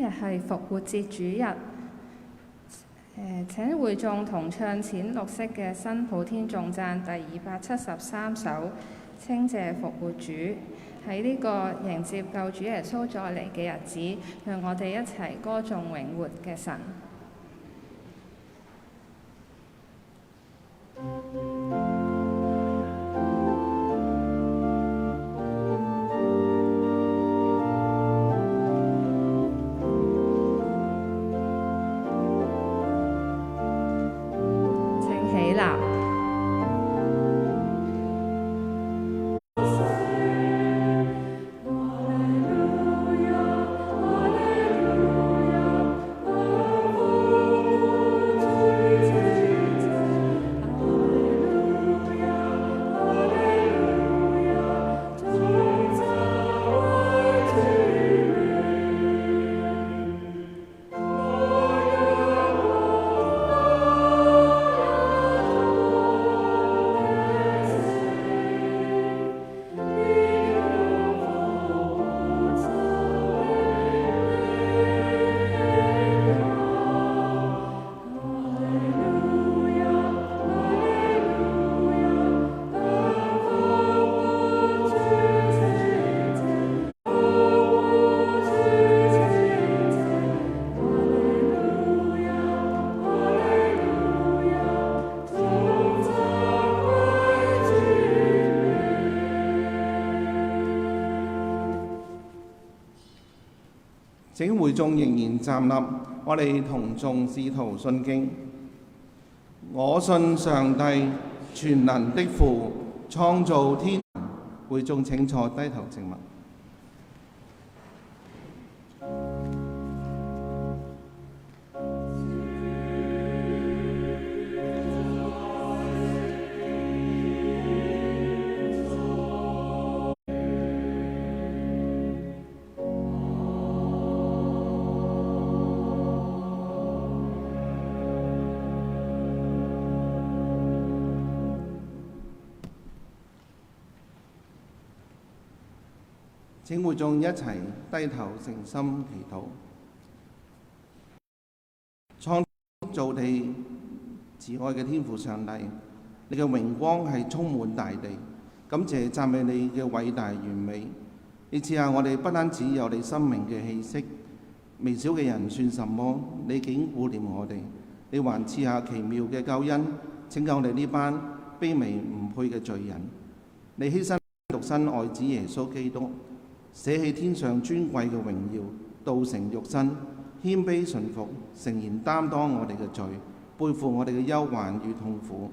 係復活節主日。請會眾同唱淺綠色嘅新普天頌讚第273首，稱謝復活主。喺呢個迎接救主耶穌再嚟嘅日子，讓我哋一齊歌頌永活嘅神。請會眾仍然站立，我哋同誦使徒信經。我信上帝，全能的父，創造天。會眾請坐，低頭靜默。請會眾一齊低頭誠心祈禱。創造地慈愛嘅天父上帝，你嘅榮光係充滿大地，感謝讚美你嘅偉大完美。你賜下我哋不單止有你生命嘅氣息，微小嘅人算什麼？你竟顧念我哋，你還賜下奇妙嘅救恩，拯救我哋呢班卑微唔配嘅罪人。你犧牲獨生愛子耶穌基督，捨棄天上尊貴嘅榮耀，道成肉身，謙卑順服，誠然擔當我哋嘅罪，背負我哋嘅憂患與痛苦，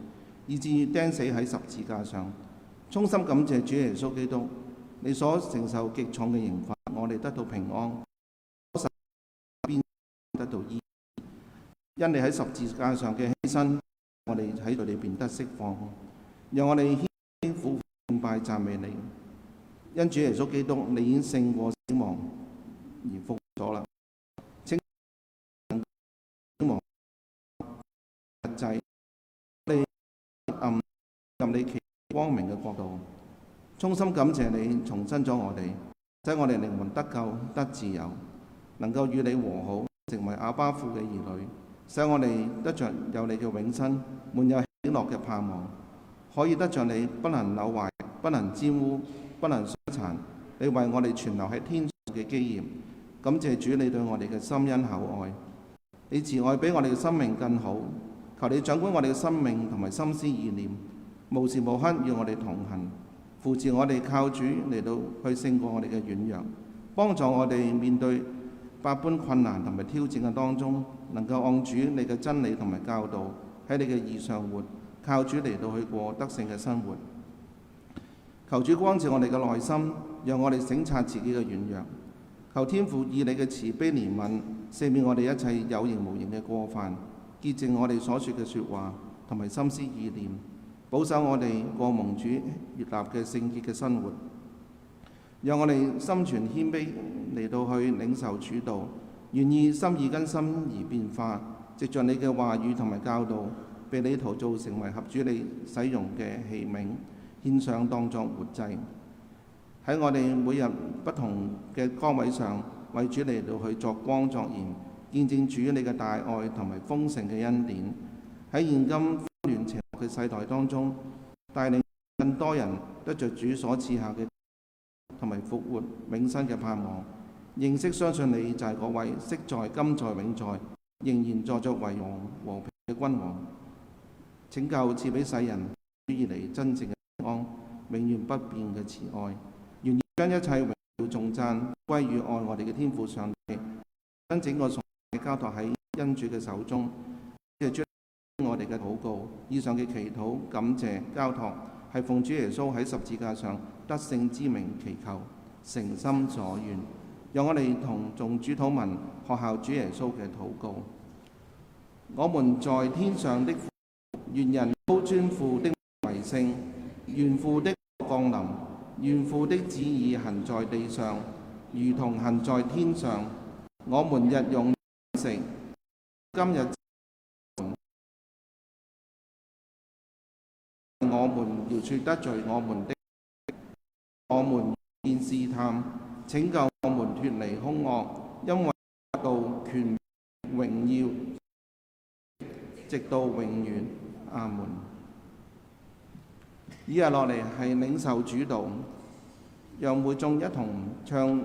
以至於釘死喺十字架上。衷心感謝主耶穌基督，你所承受極重嘅刑罰，我哋得到平安，得到醫。因你喺十字架上嘅犧牲，我哋喺度裏邊得釋放，讓我哋謙卑俯伏敬拜讚美你。因主耶穌基督，你已經勝過死亡而復活咗啦。請死亡壓制，你暗你其光明嘅國度。衷心感謝你重生咗我哋，使我哋靈魂得救得自由，能夠與你和好，成為阿爸父嘅兒女，使我哋得着有你嘅永生，滿有喜樂嘅盼望，可以得着你不能朽壞、不能沾污、不能傷殘，你為我哋存留喺天上嘅基業。感謝主你對我哋嘅深恩厚愛，你慈愛比我哋嘅生命更好。求你掌管我哋嘅生命同埋心思意念，無時無刻與我哋同行，扶持我哋靠主嚟到去勝過我哋嘅軟弱，幫助我哋面對百般困難同埋挑戰嘅當中，能夠按主你嘅真理同埋教導喺你嘅義上活，靠主嚟到去過得勝嘅生活。求主光照我哋嘅內心，讓我哋省察自己嘅軟弱。求天父以你嘅慈悲憐憫，赦免我哋一切有形無形嘅過犯，潔淨我哋所說嘅說話同埋心思意念，保守我哋過蒙主悅納嘅聖潔嘅生活。讓我哋心存謙卑嚟到去領受主道，願意心意更新而變化，藉着你嘅話語同埋教導，被你陶造成為合主你使用嘅器皿，獻上當作活祭。喺我哋每日不同嘅崗位上，為主嚟到去作光作鹽，見證主你嘅大愛同埋豐盛嘅恩典。喺現今紛亂邪惡嘅世代當中，帶領更多人得着主所賜下嘅同埋復活永生嘅盼望，認識相信你就係嗰位昔在今在永在仍然坐着為王和平嘅君王，拯救賜俾世人主以嚟真正嘅平安，永遠不變嘅慈愛，願意將一切榮耀頌讚歸於愛我哋嘅天父上帝，將整個崇拜交託喺恩主嘅手中，即係將我哋嘅禱告、以上嘅祈禱、感謝、交託，係奉主耶穌喺十字架上得勝之名祈求，誠心所願。讓我哋同眾主禱文學效主耶穌嘅禱告。我們在天上的父，願人高尊父的為聖，願父的降臨，願父的旨意行在地上，如同行在天上。我們日用食，今日我們饒恕得罪我們的，我們見試探，拯救我們脱離兇惡，因為道權榮耀直到永遠。阿門。以下落嚟係領受主道，讓會眾一同唱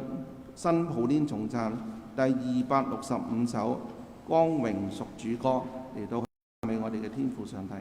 新普天頌讚第265首光榮屬主歌，嚟到讚美我哋嘅天父上帝。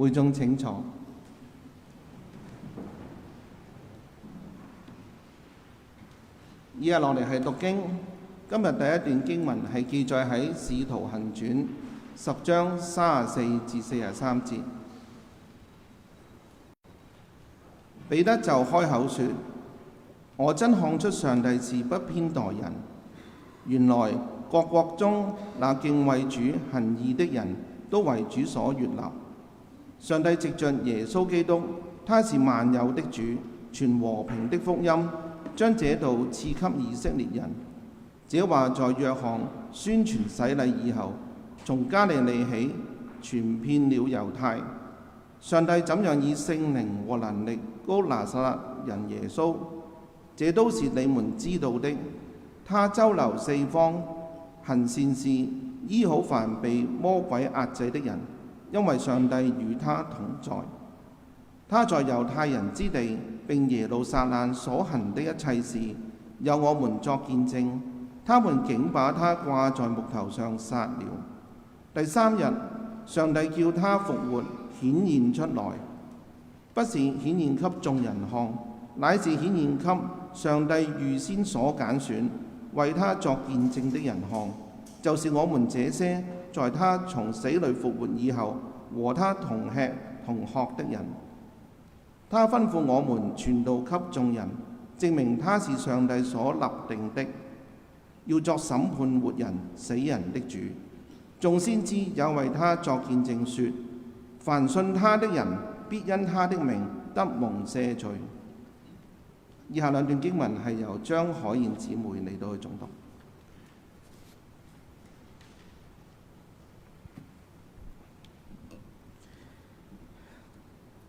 會眾請坐。以下落嚟係讀經。今日第一段經文係記載喺《使徒行傳》10章34至43節。彼得就開口說：我真看出上帝是不偏待人。原來各國中那敬畏主行義的人都為主所悅納。上帝藉着耶穌基督，他是萬有的主，傳和平的福音，將這道賜給以色列人。這話在約翰宣傳洗禮以後，從加利利起，傳遍了猶太。上帝怎樣以聖靈和能力膏拿撒勒人耶穌，這都是你們知道的。他周流四方，行善事，醫好凡被魔鬼壓制的人，因為上帝與他同在。他在猶太人之地並耶路撒冷所行的一切事，有我們作見證。他們竟把他掛在木頭上殺了。第三日，上帝叫他復活，顯現出來，不是顯現給眾人看，乃是顯現給上帝預先所揀選，為他作見證的人看，就是我們這些在他從死裏復活以後，和他同吃同喝的人。他吩咐我們傳道給眾人，證明他是上帝所立定的，要作審判活人死人的主。眾先知也為他作見證說，凡信他的人必因他的名得蒙赦罪。以下兩段經文係由張海燕姊妹嚟到去誦讀。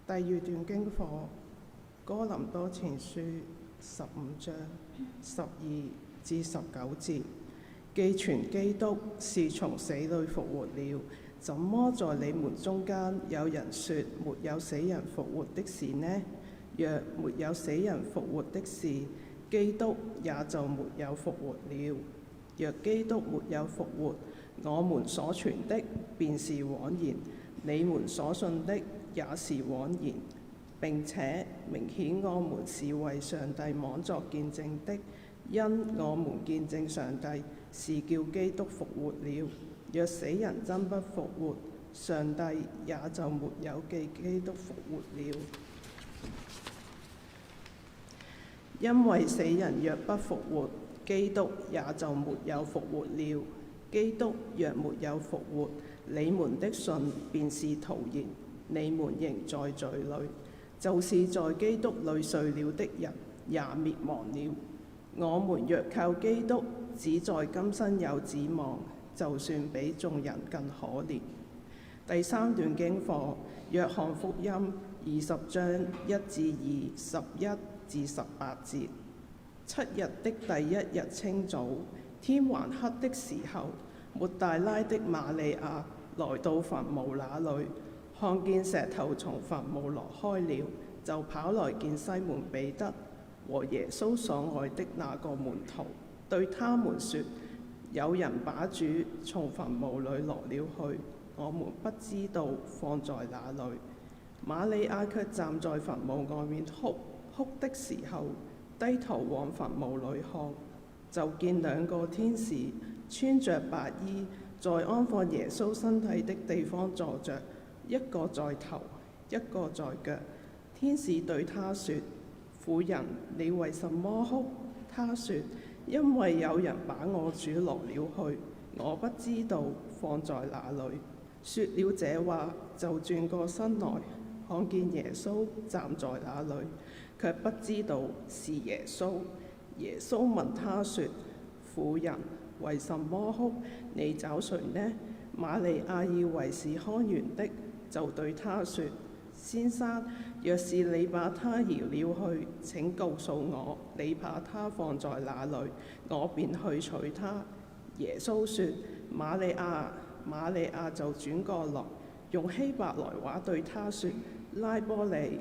第二段經課，哥林多前書15章12至19節。既傳基督是從死裏復活了，怎麼在你們中間有人說沒有死人復活的事呢？若沒有死人復活的事，基督也就沒有復活了。若基督沒有復活，我們所傳的便是枉然，你們所信的也是枉然。並且明顯我們是為上帝妄作見證的，因我們見證上帝是叫基督復活了。若死人真不復活，上帝也就沒有叫基督復活了。因為死人若不復活，基督也就沒有復活了。基督若沒有復活，你們的信便是徒然，你們仍在罪裏。就是在基督裏睡了的人也滅亡了。我們若靠基督，只在今生有指望，就算比眾人更可憐。第三段經課，約翰福音20章1至2、11至18節。7日的第一日清早，天還黑的時候，抹大拉的瑪利亞來到墳墓那裏，看見石頭從墳墓挪開了，就跑來見西門彼得和耶穌所愛的那個門徒，對他們說：有人把主從墳墓裏挪了去，我們不知道放在哪裏。瑪利亞卻站在墳墓外面哭，哭的時候低頭往墳墓裏看，就見兩個天使穿着白衣，在安放耶穌身體的地方坐着，一個在頭，一個在腳。天使對他說：婦人，你為什麼哭？他說：因為有人把我主挪了去，我不知道放在哪裏。說了這話，就轉過身來，看見耶穌站在那裏，卻不知道是耶穌。耶穌問他說：婦人，為什麼哭？你找誰呢？瑪利亞以為是看園的，就對他說：先生，若是你把他搖了去，請告訴我，你把他放在哪裏，我便去取他。耶穌說：瑪利亞。瑪利亞就轉過來，用希伯來話對他說：拉波尼。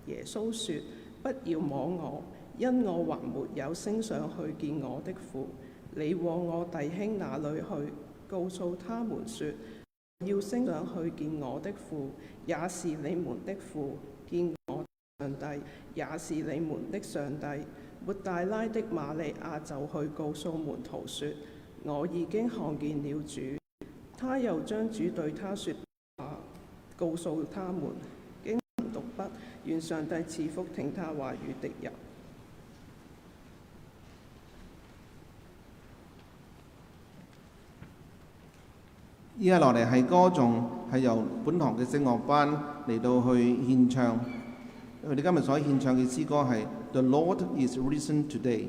耶穌說：不要摸我，因我還沒有升上去見我的父。你往我弟兄那裏去，告訴他們說：要升上去見我的父，也是你們的父；見我的上帝，也是你們的上帝。抹大拉的瑪利亞就去告訴門徒說：我已經看見了主。他又將主對他說話告訴他們。經文讀畢，願上帝賜福聽他話語的人。依家落嚟係歌頌，係由本堂嘅聖樂班嚟到去獻唱。佢哋今日所獻唱嘅詩歌係 The Lord is risen today。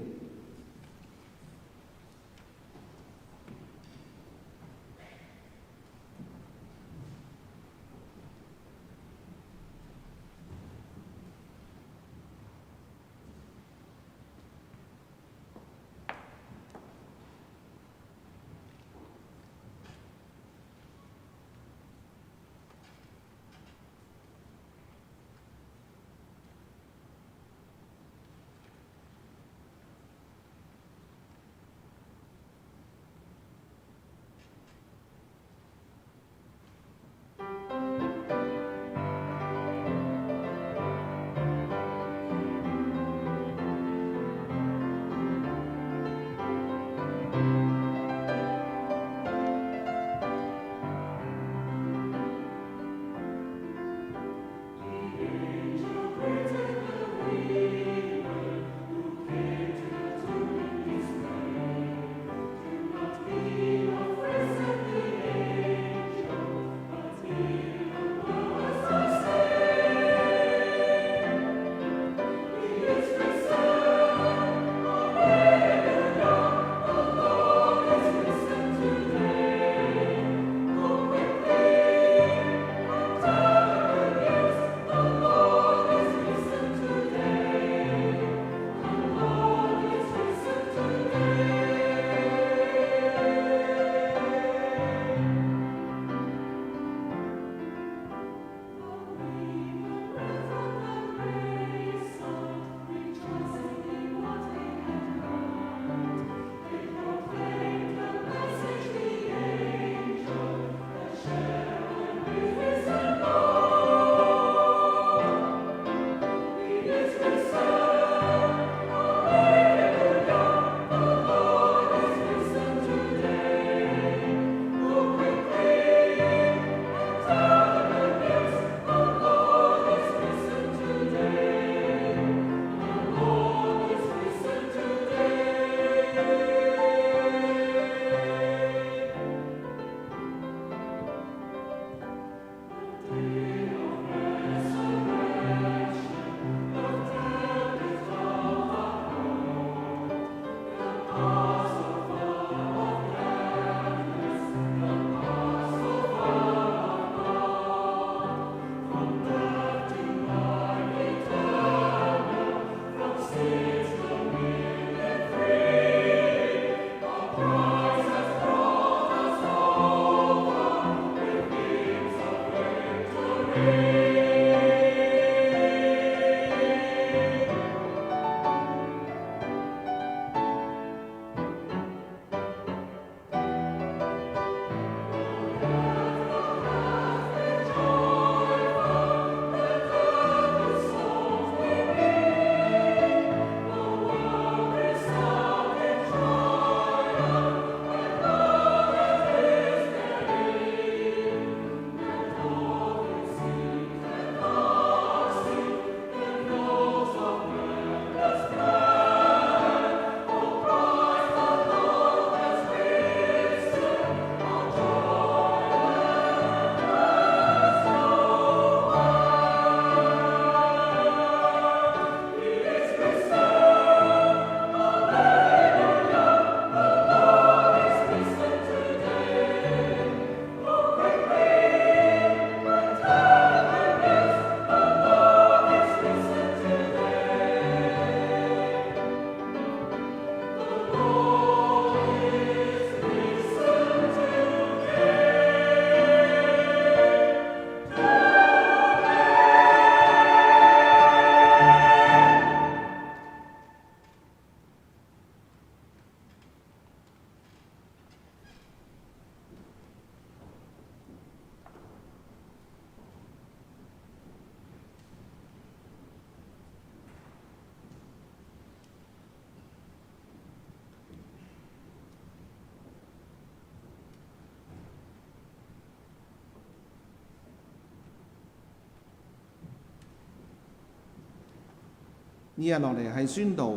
以下落嚟係宣道，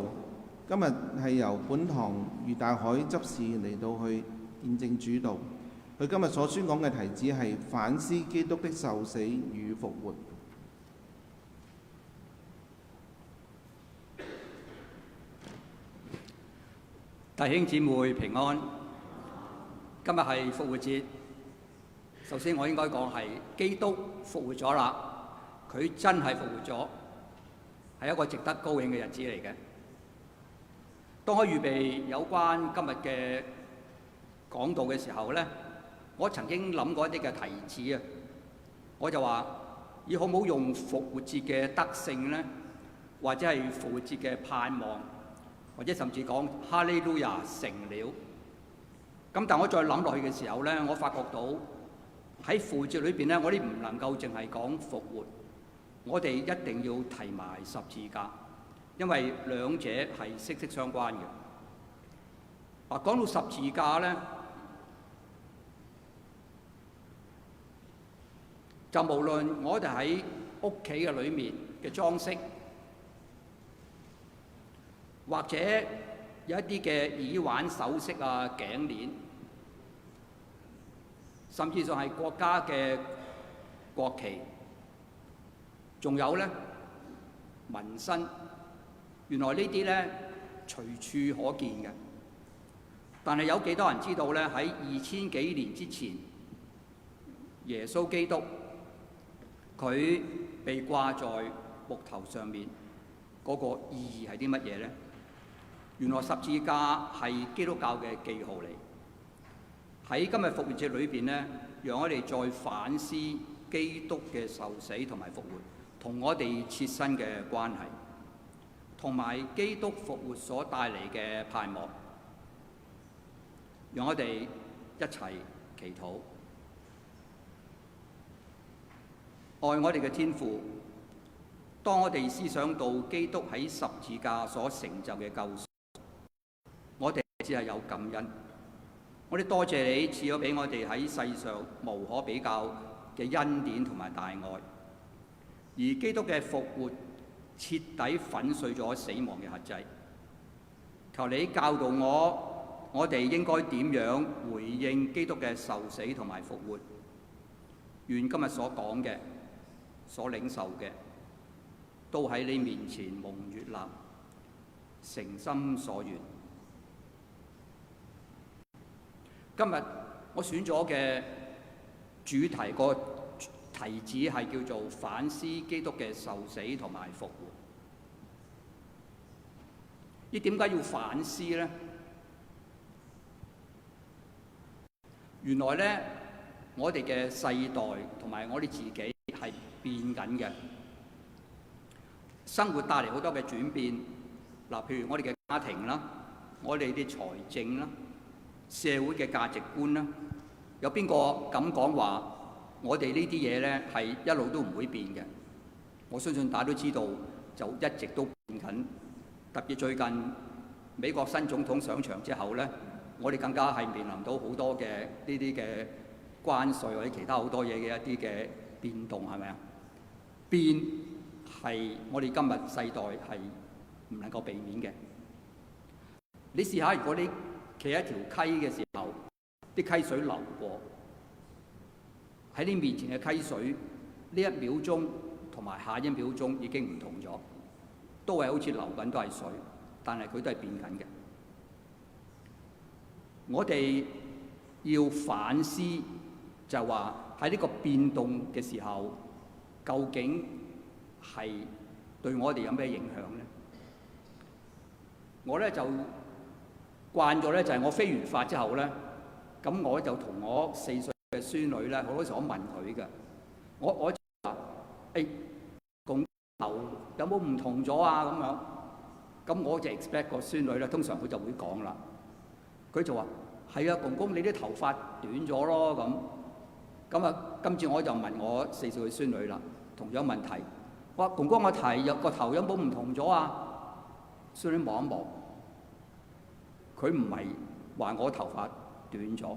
今日係由本堂余大海執事嚟到去見證主道。佢今日所宣講嘅題旨係反思基督的受死與復活。弟兄姊妹平安，今日係復活節。首先我應該講係基督復活咗啦，佢真係復活咗，係一個值得高興嘅日子嚟嘅。當我預備有關今日嘅講道嘅時候呢，我曾經諗過一啲嘅題旨啊，我就話要好唔好用復活節嘅得勝呢，或者係復活節嘅盼望，或者甚至講哈利路亞成了。咁但我再諗落去嘅時候呢，我發覺到喺復活節裏邊呢，我哋唔能夠淨係講復活，我哋一定要提埋十字架，因為兩者係息息相關嘅。講到十字架呢，就無論我哋喺屋企嘅裏面嘅裝飾，或者有一啲嘅耳環、首飾啊、頸鏈，甚至上係國家嘅國旗，仲有咧紋身，原來呢啲咧隨處可見嘅。但係有幾多人知道咧？喺2000幾年之前，耶穌基督佢被掛在木頭上面，嗰個意義係啲乜嘢咧？原來十字架係基督教嘅記號嚟。喺今日復活節裏邊咧，讓我哋再反思基督嘅受死同埋復活，同我哋切身嘅關係，同埋基督復活所帶嚟嘅盼望。讓我哋一齊祈禱。愛我哋嘅天父，當我哋思想到基督喺十字架所成就嘅救贖，我哋只係有感恩。我哋多謝你賜咗俾我哋喺世上無可比較嘅恩典同埋大愛，而基督嘅復活徹底粉碎咗死亡嘅轄制。求你教導我哋應該點樣回應基督嘅受死同埋復活。願今日所講嘅、所領受嘅，都喺你面前蒙悅納，誠心所願。今日我選咗嘅主題，個題旨係叫做反思基督嘅受死同埋復活。你點解要反思呢？原來呢，我哋嘅世代同埋我哋自己係變緊嘅，生活帶嚟好多嘅轉變。嗱，譬如我哋嘅家庭啦，我哋啲財政啦，社會嘅價值觀啦，有邊個敢講話我哋呢啲嘢呢係一路都唔會變嘅？我相信大家都知道，就一直都變緊。特別最近美國新總統上場之後呢，我哋更加係面臨到好多嘅呢啲嘅關稅或者其他好多嘢嘅一啲嘅變動，係咪啊？變係我哋今日世代係唔能夠避免嘅。你試下，如果你企喺條溪嘅時候，啲溪水流過喺你面前嘅溪水，呢一秒鐘同埋下一秒鐘已經唔同咗，都係好似流緊都係水，但係佢都係變緊嘅。我哋要反思，就係話喺呢個變動嘅時候，究竟係對我哋有咩影響呢？我咧就慣咗咧，就係我飛完髮之後咧，咁我就同我4歲嘅孫女咧，好多時候我問佢嘅，我話誒，公頭有冇唔同咗啊？咁樣，咁我就 expect 個孫女咧，通常佢就會講啦，佢就話係啊，公公你啲頭髮短咗咯咁啊，今次我就問我4歲嘅孫女啦，同樣問題，我話公公個頭有冇唔同咗啊？孫女望一望。佢唔係話我頭髮短咗，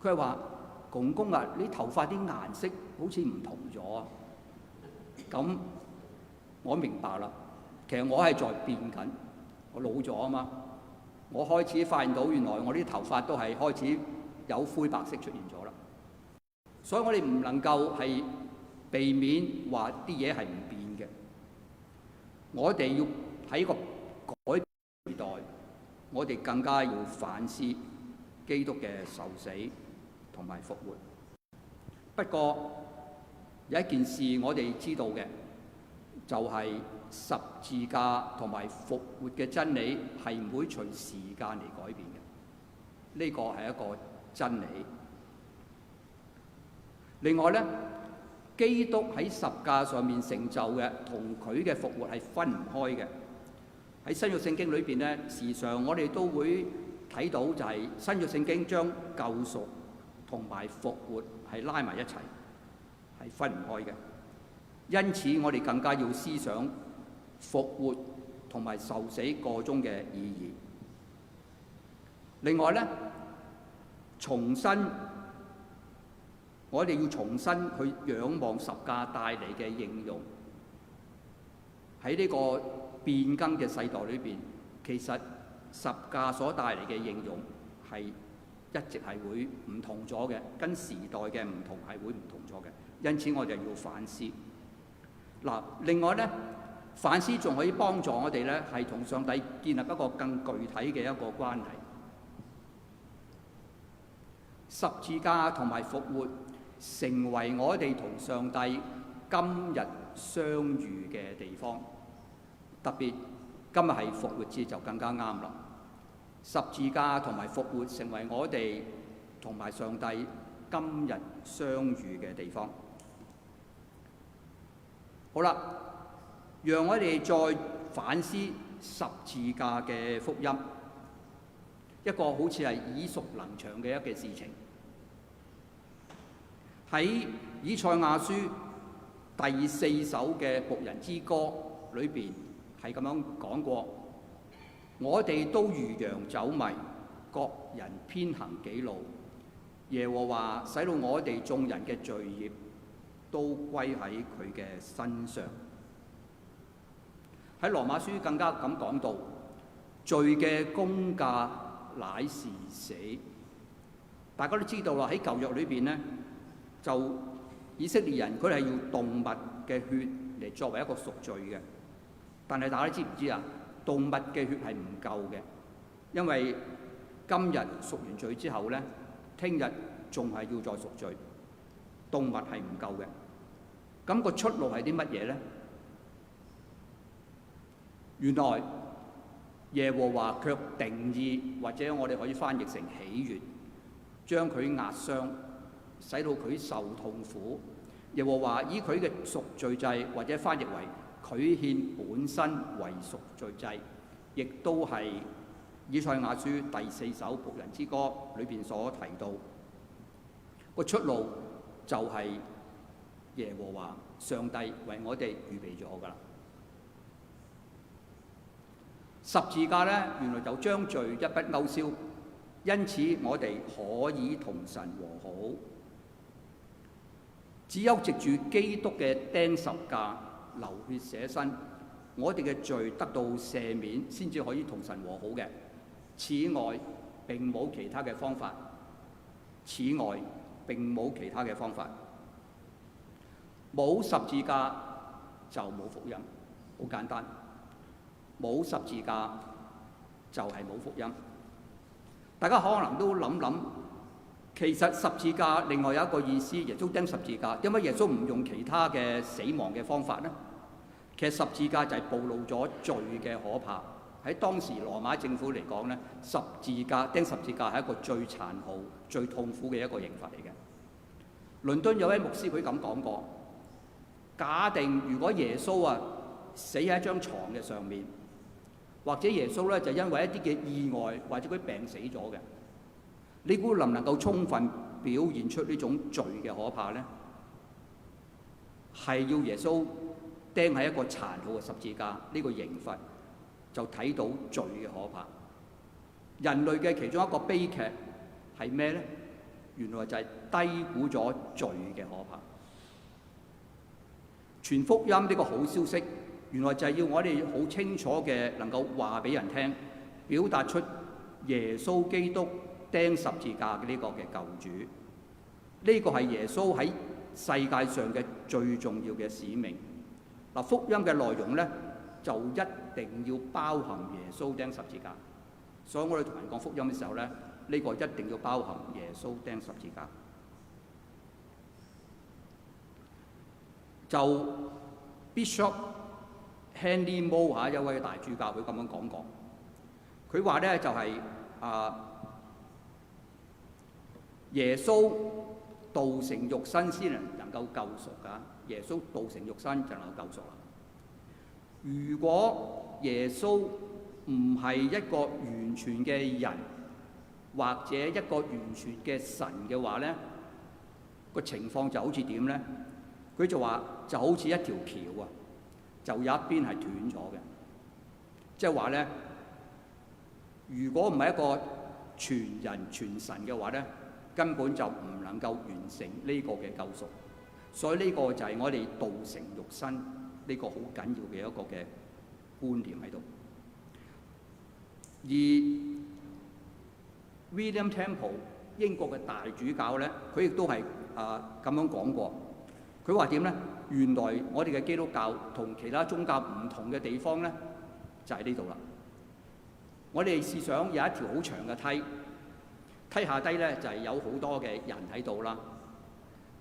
佢係話公公啊，你頭髮啲顏色好似唔同咗啊！咁我明白啦，其實我係在變緊，我老咗啊嘛，我開始發現到原來我啲頭髮都係開始有灰白色出現咗啦。所以我哋唔能夠係避免話啲嘢係唔變嘅。我哋要喺個改變時代，我哋更加要反思基督嘅受死同埋復活。不過有一件事我哋知道嘅，就係十字架同埋復活嘅真理係唔會隨時間嚟改變嘅，呢個係一個真理。另外呢，基督喺十架上面成就嘅同佢嘅復活係分唔開嘅。喺新約聖經裏邊呢，時常我哋都會睇到就係新約聖經將救贖同埋復活係拉埋一齊，係分唔開嘅。因此我哋更加要思想復活同埋受死個中嘅意義。另外呢，我哋要重新去仰望十架帶嚟嘅應用。喺呢個變更嘅世代裏邊，其實十架所帶嚟嘅應用係一直係會唔同咗嘅，跟時代嘅唔同係會唔同咗嘅。因此我哋要反思。嗱，另外呢，反思仲可以幫助我哋呢，係同上帝建立一個更具體嘅一個關係。十字架同埋復活成為我哋同上帝今日相遇嘅地方。特別今日係復活節就更加啱啦。十字架同埋復活成為我哋同埋上帝今日相遇嘅地方。好啦，讓我哋再反思十字架嘅福音，一個好似係耳熟能詳嘅一件事情。喺以賽亞書第4首嘅僕人之歌裏邊係咁樣講過：我哋都如羊走迷，各人偏行己路。耶和華使到我哋眾人嘅罪孽都歸喺佢嘅身上。喺羅馬書更加咁講到，罪嘅工價乃是死。大家都知道啦，喺舊約裏邊呢，就以色列人佢係要動物嘅血嚟作為一個贖罪嘅。但係大家知唔知啊？動物嘅血係唔夠嘅，因為今日贖完罪之後呢，聽日仲係要再贖罪，動物係唔夠嘅。咁個出路係啲乜嘢呢？原來耶和華卻定意，或者我哋可以翻譯成喜悅，將佢壓傷，使到佢受痛苦。耶和華以佢嘅贖罪祭，或者翻譯為佢獻本身為贖罪祭，亦都係以賽亞書第4首僕人之歌裏邊所提到個出路，就係耶和華上帝為我哋預備咗噶啦。十字架呢，原來就將罪一筆勾銷，因此我哋可以同神和好。只有藉住基督嘅釘十架、流血捨身，我哋嘅罪得到赦免，先至可以同神和好嘅。此外並冇其他嘅方法。冇十字架就冇福音，好簡單。冇十字架就係冇福音。大家可能都諗諗，其實十字架另外有一個意思，耶穌釘十字架，點解耶穌唔用其他嘅死亡嘅方法呢？其實十字架就係暴露咗罪嘅可怕。喺當時羅馬政府嚟講呢，釘十字架係一個最殘酷、最痛苦嘅一個刑罰嚟嘅。倫敦有位牧師佢咁講過：假定如果耶穌死喺一張床嘅上面，或者耶穌咧就因為一啲嘅意外或者佢病死咗嘅，你估能唔能夠充分表現出呢種罪嘅可怕呢？係要耶穌釘喺一個殘酷嘅十字架，呢個刑罰就睇到罪嘅可怕。人類嘅其中一個悲劇係咩呢？原來就係低估咗罪嘅可怕。傳福音呢個好消息原來就係要我哋好清楚嘅能夠話俾人聽，表達出耶穌基督釘十字架嘅呢個嘅救主。呢個係耶穌喺世界上嘅最重要嘅使命。嗱，福音嘅內容咧就一定要包含耶穌釘十字架。所以我哋同人講福音嘅時候咧，呢個一定要包含耶穌釘十字架。就 Bishop Henry Moore 一位大主教，佢咁樣講過。佢話咧就係耶穌道成肉身先能夠救贖㗎。耶穌道成肉身就能夠救贖啦。如果耶穌唔係一個完全嘅人，或者一個完全嘅神嘅話咧，個情況就好似點咧？佢就話就好似一條橋啊，就有一邊係斷咗嘅。即係話咧，如果唔係一個全人全神嘅話咧，根本就唔能夠完成呢個嘅救贖。所以呢個就係我哋道成肉身呢個好緊要嘅一個嘅觀念喺度。而 William Temple 英國嘅大主教咧，佢亦都係咁樣講過。佢話點咧？原來我哋嘅基督教同其他宗教唔同嘅地方咧，就喺呢度啦。我哋試想有一條好長嘅梯，梯下低咧就係有好多嘅人喺度啦。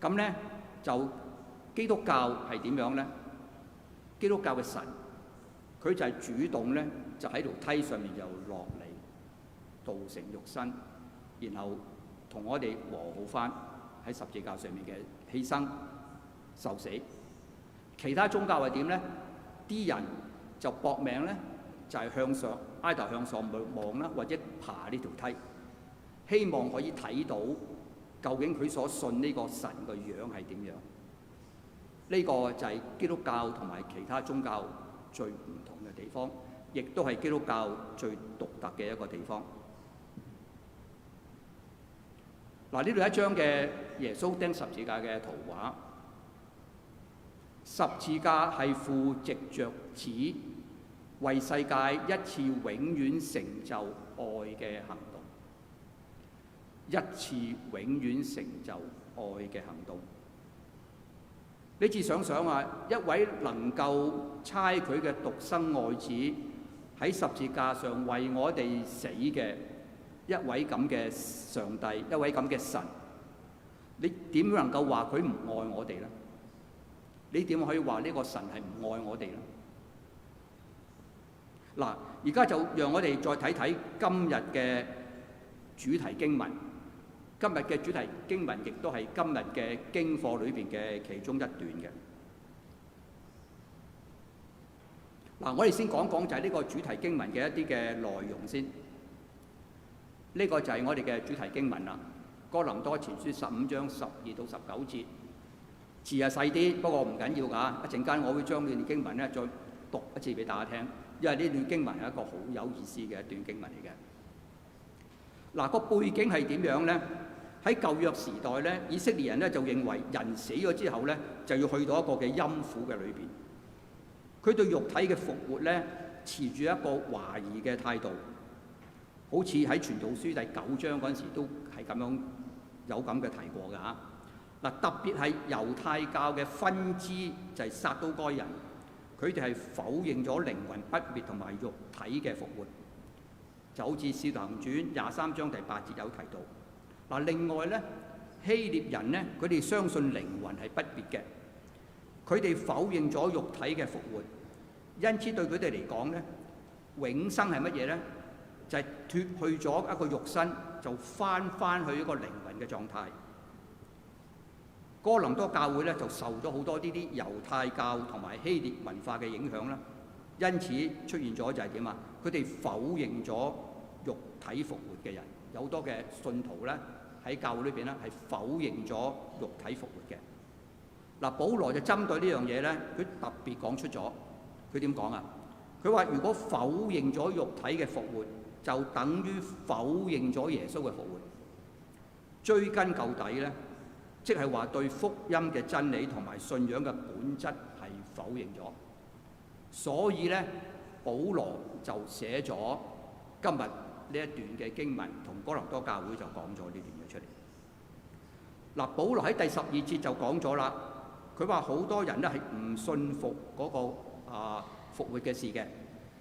咁咧就基督教係點樣咧？基督教嘅神，佢就係主動咧，就喺條梯上面就落嚟，道成肉身，然後同我哋和好翻喺十字架上面嘅犧牲受死。其他宗教係點咧？啲人就搏命咧，就係向上挨頭向上望啦，或者爬呢條梯，希望可以睇到究竟佢所信呢個神嘅樣係點樣。呢個就係基督教同埋其他宗教最唔同嘅地方，亦都係基督教最獨特嘅一個地方。嗱，呢度一張嘅耶穌釘十字架嘅圖畫。十字架係父藉着子為世界一次永遠成就愛嘅行動，一次永遠成就愛嘅行動。你自想想啊，一位能夠差佢嘅獨生愛子喺十字架上為我哋死嘅一位咁嘅上帝，一位咁嘅神，你點能夠話佢唔愛我哋呢？你點可以話呢個神係唔愛我哋呢？嗱，而家就讓我哋再睇睇今日嘅主題經文。今日嘅主題經文亦都係今日嘅經課裏邊嘅其中一段嘅。嗱，我哋先講講就係呢個主題經文嘅一啲嘅內容先。呢個就係我哋嘅主題經文啦，《哥林多前書》15章12到19節。字係細啲，不過唔緊要㗎。一陣間我會將呢段經文咧再讀一次俾大家聽，因為呢段經文係一個好有意思嘅一段經文嚟嘅。嗱，個背景係點樣咧？喺舊約時代咧，以色列人咧就認為人死咗之後咧就要去到一個嘅陰府嘅裏邊。佢對肉體嘅復活咧持住一個懷疑嘅態度，好似喺《傳道書》第9章嗰陣時都係咁樣有咁嘅提過㗎嚇。嗱，特別係猶太教嘅分支就係撒都該人，佢哋係否認咗靈魂不滅同埋肉體嘅復活，就好似《使徒行傳》23章第8節有提到。嗱，另外咧，希臘人咧，佢哋相信靈魂係不滅嘅，佢哋否認咗肉體嘅復活，因此對佢哋嚟講咧，永生係乜嘢咧？就係脫去咗一個肉身，就翻去一個靈魂嘅狀態。哥林多教會咧就受咗好多呢啲猶太教同埋希臘文化嘅影響啦，因此出現咗就係點啊？佢哋否認咗肉體復活嘅人，有好多嘅信徒咧喺教會裏邊咧係否認咗肉體復活嘅。嗱，保羅就針對呢樣嘢咧，佢特別講出咗，佢點講啊？佢話如果否認咗肉體嘅復活，就等於否認咗耶穌嘅復活。追根究底咧，即係話對福音嘅真理同埋信仰嘅本質係否認咗。所以咧，保羅就寫咗今日呢一段嘅經文，同哥林多教會就講咗呢段嘢出嚟。嗱，保羅喺第12節就講咗啦，佢話好多人咧係唔信服嗰個復活嘅事嘅。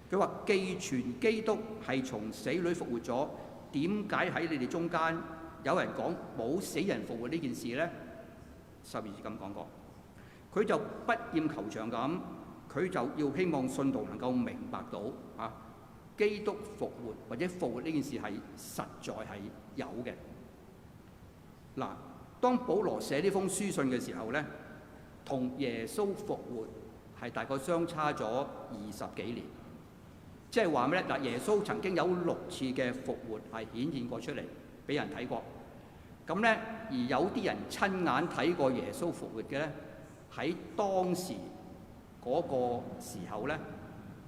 佢話既傳基督係從死裏復活咗，點解喺你哋中間有人講冇死人復活呢件事呢？12節咁講過，佢就不厭求長咁，佢就要希望信徒能夠明白到基督復活或者復活呢件事係實在係有嘅。嗱，當保羅寫呢封書信嘅時候呢，同耶穌復活係大概相差咗20幾年，即係話咩咧？嗱，耶穌曾經有6次嘅復活係顯現過出嚟俾人睇過，咁咧而有啲人親眼睇過耶穌復活嘅咧，喺當時嗰個時候咧，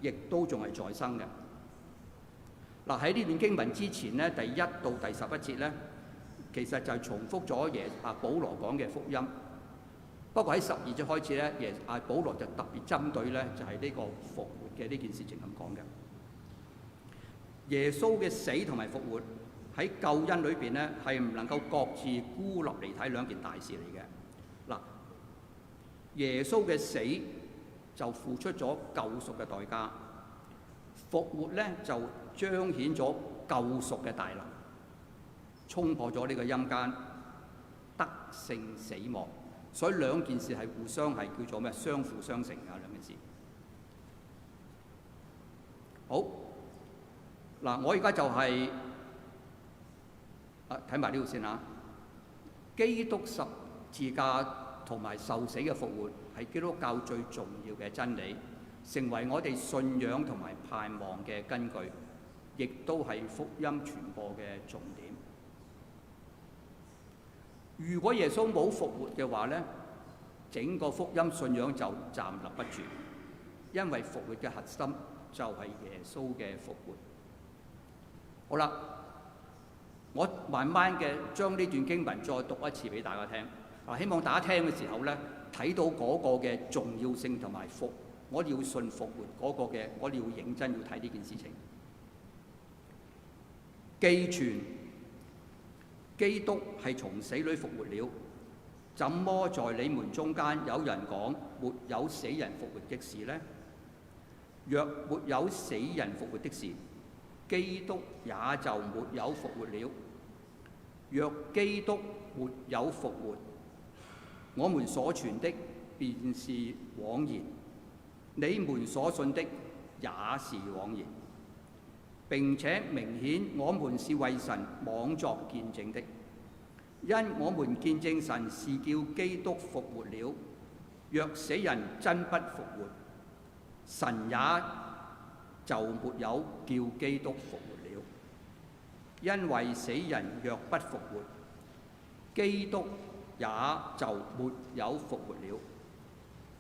亦都仲係在生嘅。嗱，喺呢段經文之前咧，第1到第11節咧，其實就係重複咗保羅講嘅福音。不過喺12節開始咧，保羅就特別針對咧，就係呢個復活嘅呢件事情咁講嘅。耶穌嘅死同埋復活喺救恩裏邊咧，係唔能夠各自孤立嚟睇兩件大事嚟嘅。嗱，耶穌嘅死就付出咗救贖嘅代價，復活咧就彰顯咗救贖嘅大能，衝破咗呢個陰間，得勝死亡。所以兩件事係互相係叫做咩？相輔相成啊！兩件事。好，嗱，我而家就係睇埋呢度先嚇。基督十字架同埋受死嘅復活係基督教最重要嘅真理，成為我哋信仰同埋盼望嘅根據，亦都係福音傳播嘅重點。如果耶穌冇復活嘅話咧，整個福音信仰就站立不住，因為復活嘅核心就係耶穌嘅復活。好啦，我慢慢嘅將呢段經文再讀一次俾大家聽。希望大家聽嘅時候咧，睇到嗰個嘅重要性同埋我哋要信復活嗰個嘅，我哋要認真要睇呢件事情。既傳基督係從死裏復活了，怎麼在你們中間有人講沒有死人復活的事呢？若沒有死人復活的事，基督也就沒有復活了。若基督沒有復活，我們所傳的便是枉然，你們所信的也是枉然。並且明顯我們是為神妄作見證的，因我們見證神是叫基督復活了。若死人真不復活，神也就沒有叫基督復活了。因為死人若不復活，基督也就沒有復活了。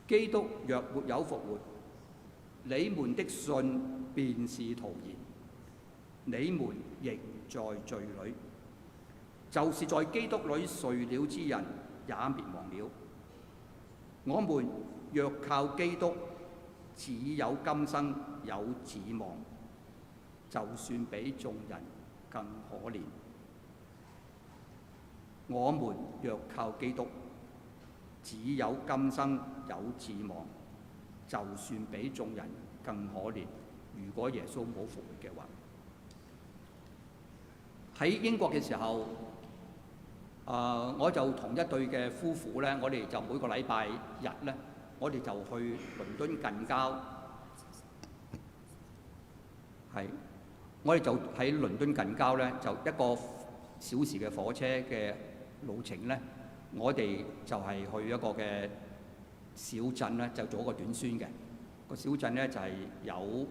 基督若沒有復活，你們的信便是徒然，你們仍在罪裏。就是在基督裏睡了之人也滅亡了。我們若靠基督，只有今生有指望，就算比眾人更可憐。我們若靠基督，只有今生有指望，就算比眾人更可憐。如果耶穌冇復活嘅話，喺英國嘅時候，我就同一對嘅夫婦咧，我哋就每個禮拜日咧，我哋就去倫敦近郊，我哋就喺倫敦近郊咧，就一個小時嘅火車嘅路程咧，我哋就係去一個嘅小鎮咧，就做一個短宣嘅。個小鎮咧就係有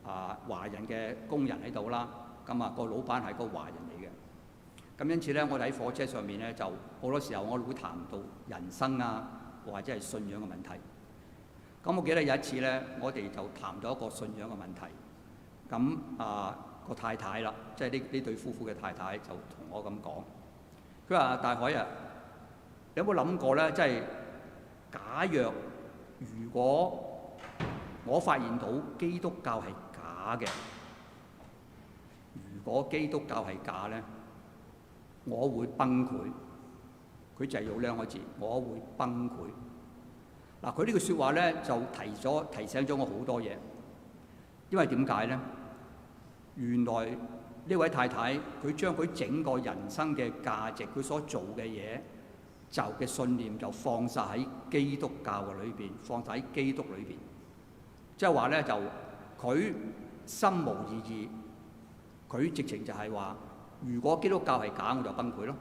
華人嘅工人喺度啦，咁個老闆係個華人嚟嘅。咁因此咧，我哋喺火車上面咧，就好多時候我哋會談到人生啊，或者係信仰嘅問題。咁我記得有一次咧，我哋就談到一個信仰嘅問題。咁個太太啦，即係呢對夫婦嘅太太就同我咁講，佢話：大海啊，你有冇諗過咧？即係假若如果我發現到基督教係假嘅。如果基督教係假呢，我會崩潰。佢就係用兩個字，我會崩潰。嗱，佢呢句説話呢，就提醒咗我好多嘢。因為點解呢？原來呢位太太佢將佢整個人生嘅價值，佢所做嘅嘢，就嘅信念就放晒喺基督教嘅裏邊，放晒喺基督裏邊。即係話呢，就佢心無二意，佢直情就係話：如果基督教係假，我就崩潰咯。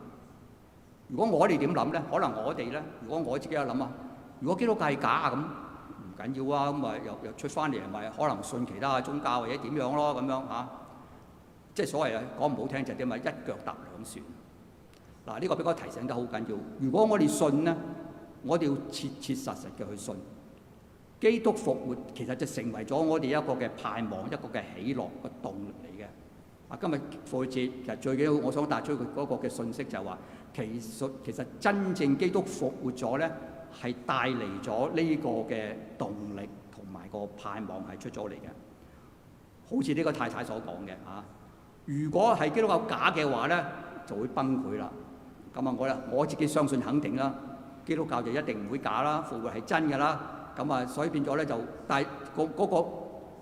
如果我哋點諗呢？可能我哋呢，如果我自己有諗啊，如果基督教係假咁唔緊要啊，咁咪又出翻嚟，咪可能信其他宗教或者點樣咯咁樣嚇。即係所謂啊，講唔好聽就係點啊，一腳踏兩船。嗱，呢個俾我提醒得好緊要。如果我哋信呢，我哋要切切實實嘅去信基督復活，其實就成為咗我哋一個嘅盼望，一個嘅喜樂嘅動力嚟嘅。啊，今日復活節其實最緊要，我想帶出佢嗰個嘅信息就係話，其實真正基督復活咗咧，係帶嚟咗呢個嘅動力同埋個盼望係出咗嚟嘅。好似呢個太太所講嘅嚇，如果係基督教假嘅話咧，就會崩潰啦。咁啊，我自己相信肯定啦，基督教就一定唔會假啦，復活係真嘅啦。咁啊，所以變咗咧就，但係嗰個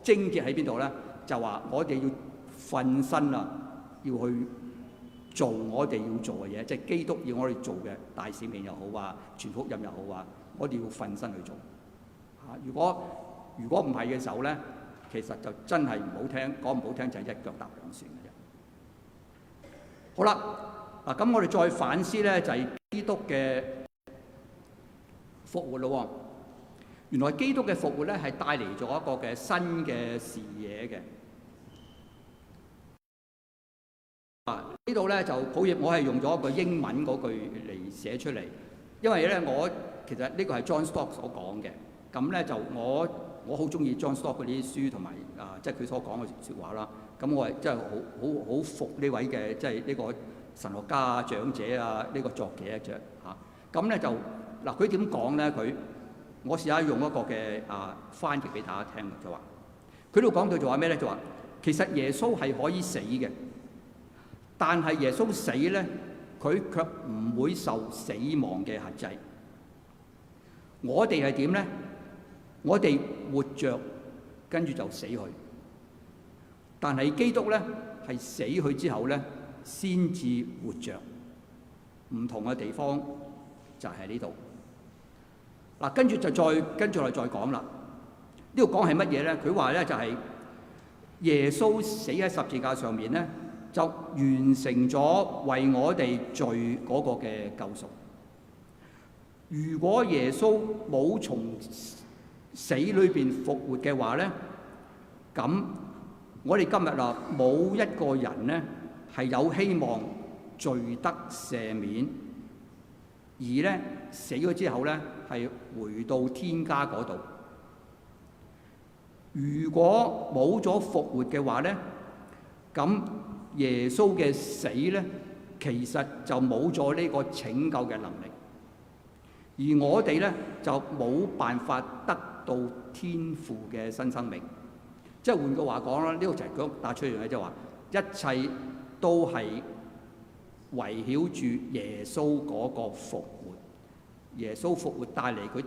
症結喺邊度咧？就話我哋要瞓身啦，要去做我哋要做嘅嘢，即係基督要我哋做嘅大使命又好啊，傳福音又好啊，我哋要瞓身去做。嚇，如果唔係嘅時候咧，其實就真係唔好聽，講唔好聽就係一腳踏兩船嘅啫。好啦，嗱咁我哋再反思咧，就係基督嘅復活咯。原來基督嘅復活咧係帶嚟咗一個嘅新嘅視野嘅。呢度咧就抱歉，我係用咗一個英文嗰句嚟寫出嚟，因為咧其實呢個係 John Stott 所講嘅。咁咧就我好中意 John Stott 嗰啲書同埋即係佢所講嘅説話啦。咁我係真係好服呢位嘅即係呢個神學家長者啊，呢個作者啫嚇。咁咧就嗱佢點講咧？我試下用一個嘅翻譯俾大家聽，就話佢度講到就話咩咧？就話其實耶穌係可以死嘅，但係耶穌死咧，佢卻唔會受死亡嘅轄制。我哋係點咧？我哋活着，跟住就死去。但係基督咧係死去之後咧，先至活着。唔同嘅地方就係呢度。嗱，跟住就跟住我哋再講啦。呢度講係乜嘢咧？佢話咧就係耶穌死喺十字架上面咧，就完成咗為我哋罪嗰個嘅救贖。如果耶穌冇從死裏邊復活嘅話咧，咁我哋今日冇一個人咧係有希望罪得赦免，而咧死咗之後咧係回到天家嗰度。如果冇咗復活嘅話咧，咁耶穌嘅死咧，其實就冇咗呢個拯救嘅能力，而我哋咧就冇辦法得到天父嘅新生命。即係換句話講啦，呢個就係講帶出嚟嘅，即係話一切都係圍繞住耶穌嗰個復活。耶穌復活帶嚟佢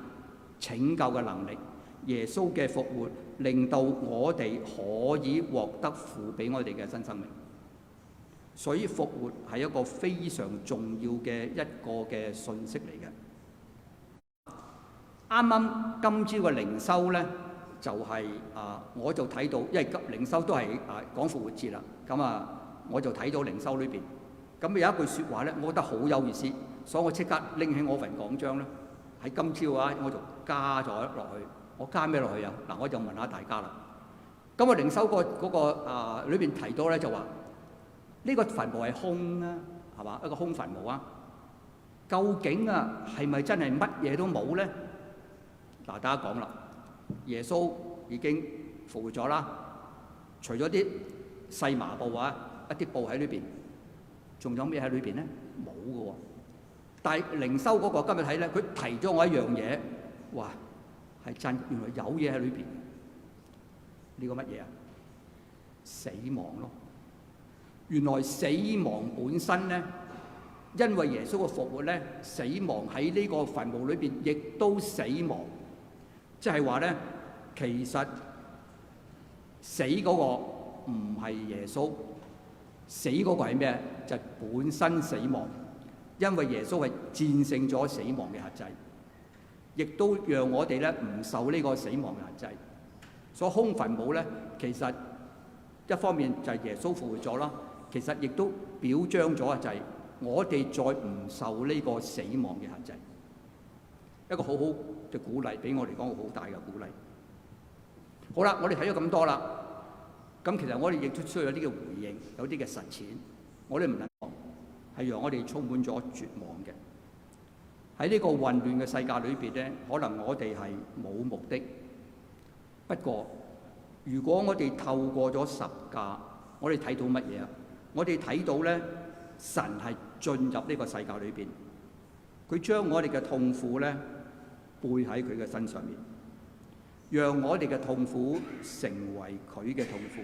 拯救嘅能力，耶穌嘅復活令到我哋可以獲得父俾我哋嘅新生命。所以復活係一個非常重要嘅一個嘅信息嚟嘅。啱啱今朝嘅靈修咧，就係我就睇到，因為靈修都係講復活節啦。咁我就睇到靈修裏邊，咁有一句説話咧，我覺得好有意思，所以我即刻拎起我份講章咧，喺今朝我就加咗落去。我加咩落去啊？嗱，我就問下大家啦。咁靈修嗰個裏邊提到咧，就話呢個墳墓係空啊，係嘛？一個空墳墓啊，究竟係咪真係乜嘢都冇咧？嗱，大家講啦，耶穌已經復活咗啦，除咗啲細麻布一啲布喺裏邊，仲有咩喺裏邊咧？冇嘅喎。但係靈修嗰個今日睇咧，佢提咗我一樣嘢，哇，係真，原來有嘢喺裏邊。呢個乜嘢啊？死亡咯。原來死亡本身咧，因為耶穌嘅復活咧，死亡喺呢個墳墓裏邊亦都死亡，即係話咧，其實死嗰個唔係耶穌，死嗰個係咩？就係本身死亡，因為耶穌係戰勝咗死亡嘅轄制，亦都讓我哋咧唔受呢個死亡嘅轄制。所以空墳墓咧，其實一方面就係耶穌復活咗啦，其實亦都表彰咗就係我哋再唔受呢個死亡嘅限制，一個好好嘅鼓勵，俾我嚟講好大嘅鼓勵。好啦，我哋睇咗咁多啦，咁其實我哋亦都需要有啲嘅回應，有啲嘅實踐。我哋唔能講係讓我哋充滿咗絕望嘅。喺呢個混亂嘅世界裏邊咧，可能我哋係冇目的。不過，如果我哋透過咗十架，我哋睇到乜嘢啊？我哋睇到咧，神係進入呢個世界裏邊，佢將我哋嘅痛苦咧背喺佢嘅身上面，讓我哋嘅痛苦成為佢嘅痛苦。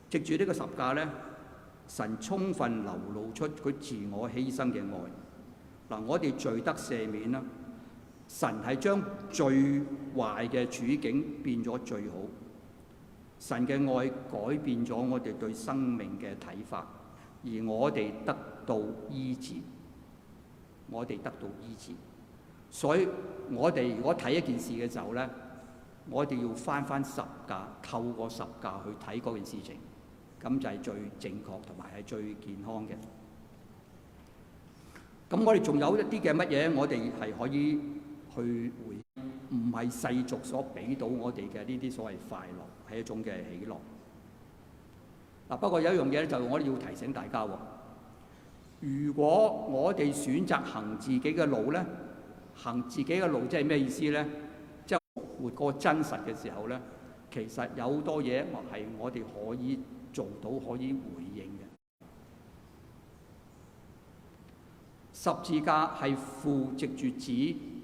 藉住呢個十架咧，神充分流露出佢自我犧牲嘅愛。嗱，我哋罪得赦免啦，神係將最壞嘅處境變咗最好。神嘅愛改變咗我哋對生命嘅睇法，而我哋得到醫治。我哋得到醫治，所以我哋如果睇一件事嘅時候咧，我哋要翻十架，透過十架去睇嗰件事情，咁就係最正確同埋係最健康嘅。咁我哋仲有一啲嘅乜嘢，我哋係可以去回應，唔係世俗所俾到我哋嘅呢啲所謂快樂，係一種嘅喜樂。嗱，不過有一樣嘢咧，就我哋要提醒大家喎。如果我哋選擇行自己嘅路咧，行自己嘅路即係咩意思咧？即係活過真實嘅時候咧，其實有好多嘢係我哋可以做到，可以回應嘅。十字架係父藉住子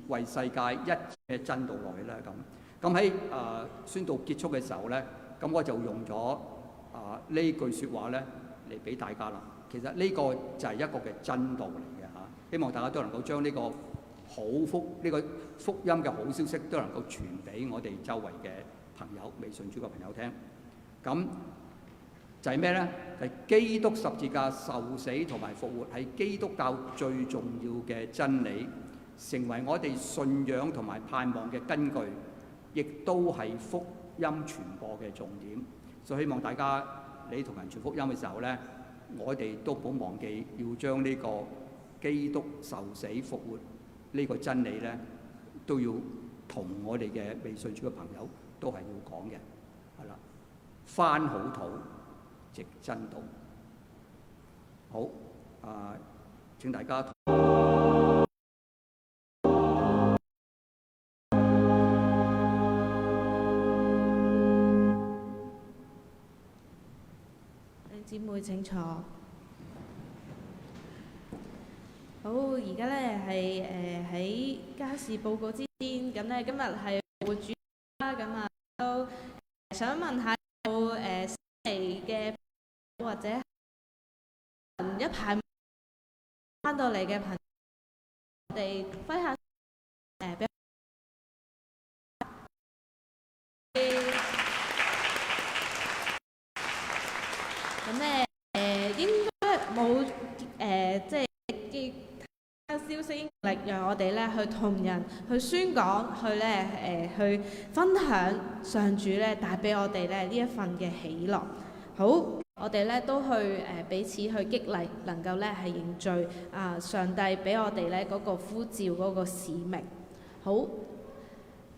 為世界一嘅真道落去啦。咁喺宣道結束嘅時候咧，咁我就用咗呢句説話咧嚟俾大家啦。其實呢個就係一個嘅真道嚟嘅嚇，希望大家都能夠將呢個呢個福音嘅好消息都能夠傳俾我哋周圍嘅朋友、未信主嘅朋友聽。咁就係咩咧？係基督十字架受死同埋復活，係基督教最重要嘅真理，成為我哋信仰同埋盼望嘅根據，亦都係福音傳播嘅重點。所以希望大家你同人傳福音嘅時候咧，我哋都唔好忘記要將呢個基督受死復活呢個真理咧，都要同我哋嘅未信主嘅朋友都係要講嘅，係啦，翻好土，直真道。好，請大家。姊妹請坐。好，而家咧係喺家事報告之前，咁咧今日係活主啦，咁啊都想問下有新嚟嘅或者一排翻到嚟嘅朋友，我哋揮下俾咁咧應該冇即係消息力，讓我哋咧去同人去宣講，去咧去分享上主咧帶俾我哋咧呢一份嘅喜樂。好，我哋咧都去彼此去激勵，能夠咧係凝聚上帝俾我哋咧嗰個呼召嗰個使命。好。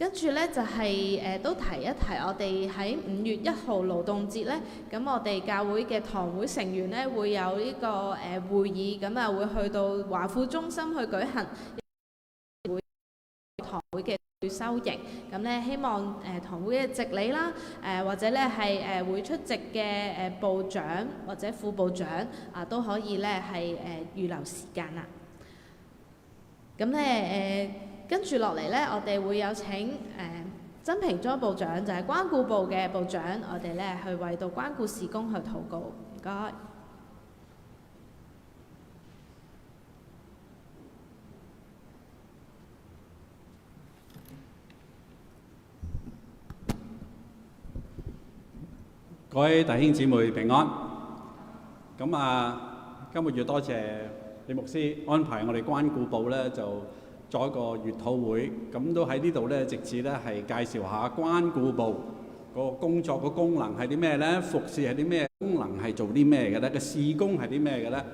跟住咧就係都提一提，我哋喺5月1號勞動節咧，咁我哋教會嘅堂會成員咧會有呢個會議，咁啊會去到華富中心去舉行堂會嘅退休營，咁咧希望堂會嘅值理啦，或者咧係會出席嘅部長或者副部長都可以咧係預留時間啦。咁咧跟住落嚟咧，我哋會有請曾平莊部長就係關顧部嘅部長，我哋咧去為到關顧事工去禱告，唔該。各位弟兄姊妹平安。今個月多謝李牧師安排我哋關顧部咧就做一個月禱會，咁都喺呢度咧，直至咧係介紹下關顧部個工作個功能係啲咩咧，服侍係啲咩，功能係做啲咩嘅咧，個事工係啲咩嘅咧。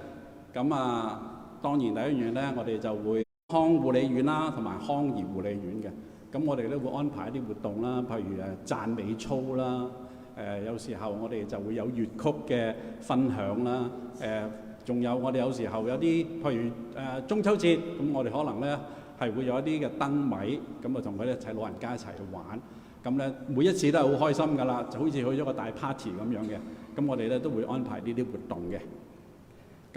當然第一樣咧，我哋就會康護理院啦，同埋康怡護理院嘅。咁我哋咧會安排一啲活動啦，譬如讚美操啦。有時候我哋就會有粵曲嘅分享啦，仲有我哋有時候有啲譬如中秋節，咁我哋可能咧係會有一啲嘅燈謎，咁同佢哋一齊老人家一齊去玩，咁咧每一次都係好開心㗎啦，就好似去咗個大 party 咁樣嘅，咁我哋咧都會安排呢啲活動嘅。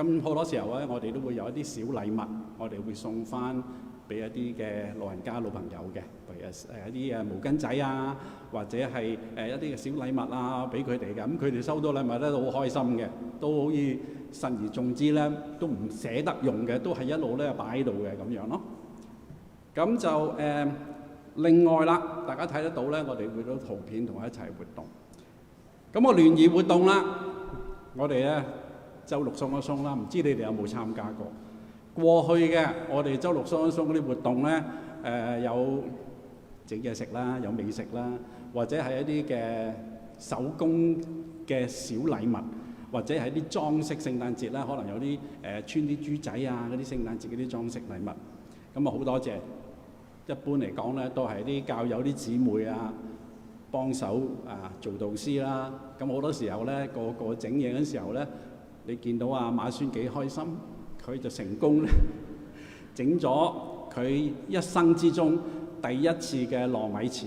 咁好多時候咧，我哋都會有一啲小禮物，我哋會送翻俾一啲嘅老人家老朋友嘅，譬如一啲毛巾仔啊，或者係一啲嘅小禮物啊，俾佢哋嘅。咁佢哋收到禮物咧都好開心嘅，都好似慎而重之咧，都唔捨得用嘅，都係一路咧擺喺度嘅咁樣咯。咁就另外啦，大家睇得到咧，我哋會到圖片同我一齊活動。咁個聯誼活動啦，我哋咧週六鬆一鬆啦，唔知你哋有冇參加過？過去嘅我哋週六鬆一鬆嗰啲活動咧，有整嘢食啦，有美食啦，或者係一啲嘅手工嘅小禮物，或者係啲裝飾聖誕節啦，可能有啲穿啲豬仔啊，嗰啲聖誕節嗰啲裝飾禮物。咁好多謝。一般嚟講咧，都係啲教友啲姊妹啊，幫手做導師啦。咁好多時候咧，個整嘢嗰陣時候咧，你見到馬孫幾開心。佢就成功咧，整咗佢一生之中第一次嘅糯米糍，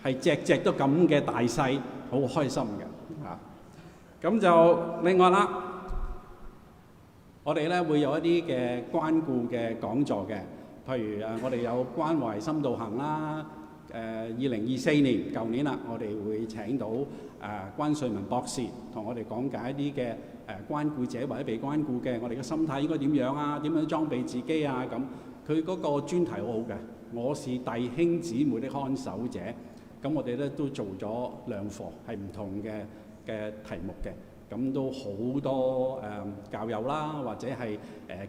係隻隻都咁嘅大細，好開心嘅。咁就另外啦，我哋咧會有一啲嘅關顧嘅講座嘅，譬如我哋有關懷深度行啦。2024年舊年啦，我哋會請到關瑞文博士同我哋講解一啲嘅關顧者或者被關顧嘅，我哋嘅心態應該點樣啊？點樣裝備自己啊？咁佢嗰個專題好好嘅，我是弟兄姊妹的看守者。咁我哋咧都做咗兩課，係唔同嘅題目嘅。咁都好多教友啦，或者係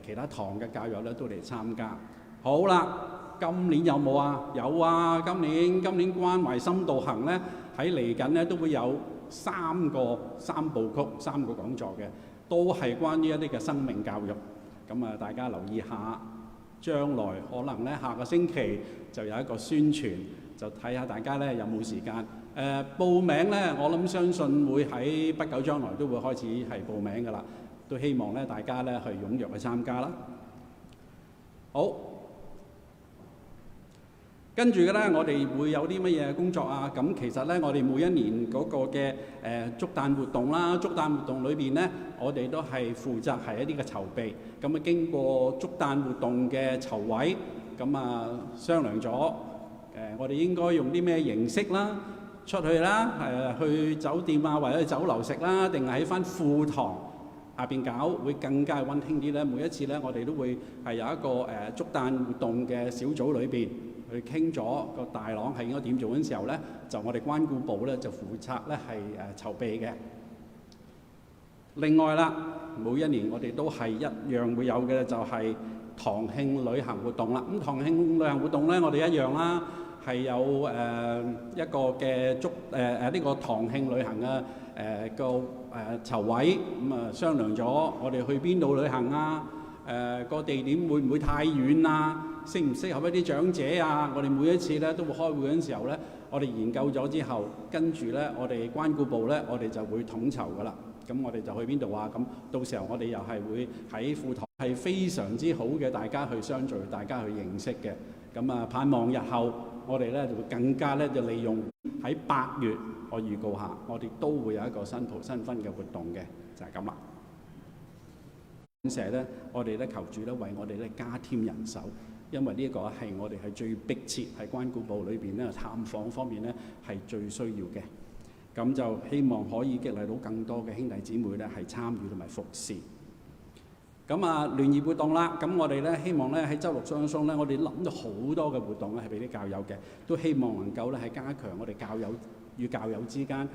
其他堂嘅教友咧都嚟參加。好啦。今年有冇啊？有啊！今年關懷深度行咧，喺嚟緊咧都會有三部曲、3個講座嘅，都係關於一啲嘅生命教育。咁大家留意下，將來可能咧下個星期就有一個宣傳，就睇下大家咧有冇時間。報名咧，我諗相信會喺不久將來都會開始係報名㗎啦。都希望咧大家咧去踴躍去參加啦。好。跟住嘅咧，我哋會有啲乜嘢工作啊？咁其實咧，我哋每一年嗰個嘅祝誕活動啦，祝誕活動裏邊咧，我哋都係負責係一啲嘅籌備。咁經過祝誕活動嘅籌委，商量咗我哋應該用啲咩形式啦，出去啦，去酒店啊，或者去酒樓食啦，定係喺翻副堂下邊搞，會更加溫馨啲咧。每一次咧，我哋都會係有一個祝誕活動嘅小組裏邊。去傾咗個大廊係應該點做嗰陣時候咧，就我哋關顧部咧就負責咧係籌備嘅。另外啦，每一年我哋都係一樣會有嘅，就係堂慶旅行活動啦。咁堂慶旅行活動咧，我哋一樣啦，係有一個嘅呢個堂慶旅行嘅個籌委，商量咗我哋去邊度旅行啊？個地點會唔會太遠啊？適唔適合一啲長者啊？我哋每一次咧都會開會嗰陣時候咧，我哋研究咗之後，跟住咧我哋關顧部咧，我哋就會統籌噶啦。咁我哋就去邊度啊？咁到時候我哋又係會喺副堂，係非常之好嘅，大家去相聚，大家去認識嘅。咁盼望日後我哋咧就會更加咧就利用喺8月，我預告下，我哋都會有一個新蒲新婚嘅活動嘅，就係咁啦。咧，我哋咧求主咧為我哋咧加添人手，因為呢一個係我哋係最迫切喺關顧部裏邊咧探訪方面咧係最需要嘅。咁就希望可以激勵到更多嘅兄弟姊妹咧係參與同埋服侍。咁啊聯誼活動啦，咁我哋咧希望咧喺週六當中咧，我哋諗咗好多嘅活動咧係俾啲教友嘅，都希望能夠咧係加強我哋教友與教友之間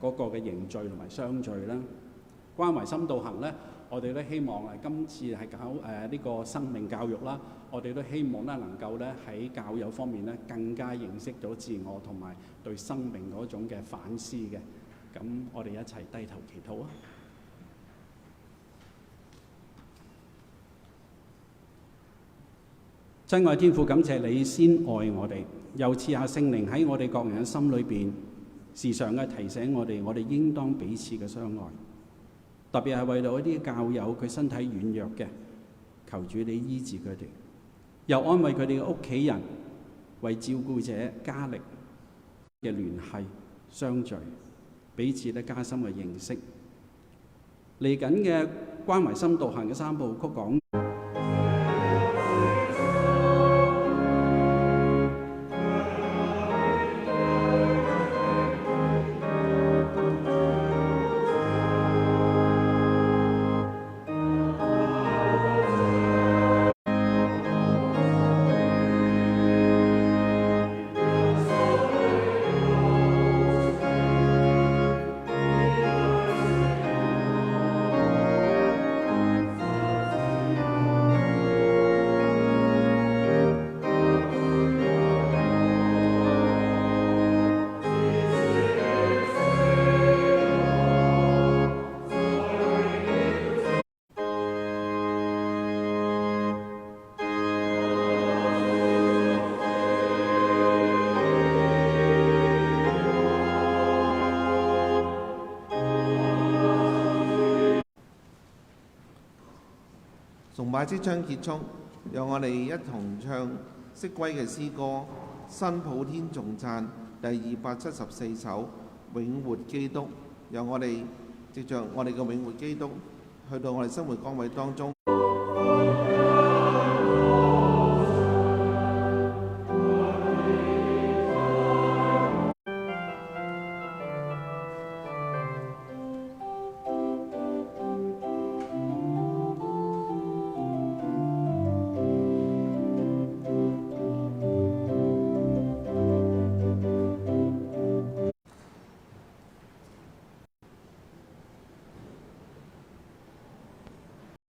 嗰個嘅凝聚同埋相聚啦。關懷深度行咧，我哋都希望今次係搞呢個生命教育啦，我哋都希望咧能夠咧喺教友方面咧更加認識到自我同埋對生命嗰種嘅反思嘅。咁我哋一齊低頭祈禱啊！親愛天父，感謝你先愛我哋，又賜下聖靈喺我哋各人嘅心裏邊，時常嘅提醒我哋，我哋應當彼此嘅相愛。特別係為到一啲教友佢身體軟弱嘅，求主你醫治佢哋，又安慰佢哋嘅屋企人，為照顧者加力嘅聯繫相聚，彼此咧加深嘅認識。嚟緊嘅關懷深度行嘅3部曲講。崇拜即將結束，讓我哋一同唱釋歸嘅詩歌《新普天頌讚》第274首《永活基督》，讓我哋藉着我哋嘅永活基督去到我哋生活崗位當中。